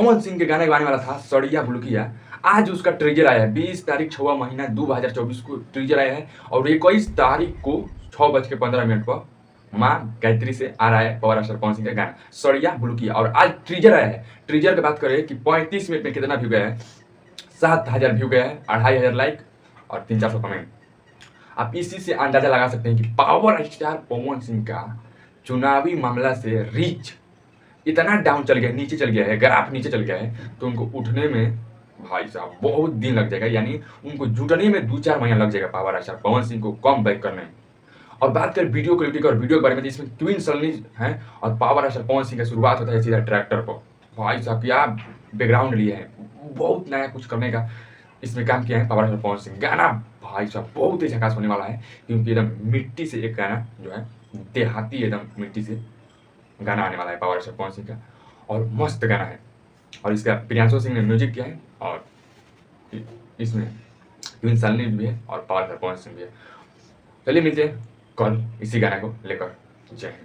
पवन सिंह के गाने गाने वाला था सड़िया बुलकिया। आज उसका ट्रेजर आया है 20 तारीख 6वां महीना 2024 को ट्रेजर आया है और 21 तारीख को 6:15 पर माँ गायत्री से आ रहा है पावर स्टार पवन सिंह का गाना सड़िया बुलकिया। और आज ट्रेजर आया है। ट्रेजर की बात करें कि 35 मिनट में कितना व्यू गया है, 7,000 व्यू गया है, 2,500 लाइक और 300-400 कमेंट। आप इसी से अंदाजा लगा सकते हैं कि पावर स्टार पवन सिंह का चुनावी मामला से रीच इतना डाउन चल गया, नीचे चल गया है, ग्राफ नीचे चल गया है, तो उनको उठने में भाई साहब बहुत दिन लग जाएगा, यानी उनको जुटने में 2-4 महीना लग जाएगा पावर स्टार पवन सिंह को कम बैक करने में। और बात करें वीडियो क्वालिटी और वीडियो के बारे में, इसमें ट्विन सलनी है और पावर स्टार पवन सिंह का शुरुआत होता है सीधा ट्रैक्टर पर। भाई साहब क्या बैकग्राउंड लिए है, बहुत नया कुछ करने का इसमें काम किया है पावर स्टार पवन सिंह। गाना भाई साहब बहुत ही झकास होने वाला है, क्योंकि एकदम मिट्टी से एक गाना जो है देहाती एकदम मिट्टी से गाना आने वाला है पावर स्टार पवन सिंह का, और मस्त गाना है। और इसका प्रियांशु सिंह ने म्यूजिक किया है और इसमें ट्विन सलनी भी है और पावर स्टार पवन सिंह भी है। चलिए मिलते हैं कल इसी गाने को लेकर। जय हिंद।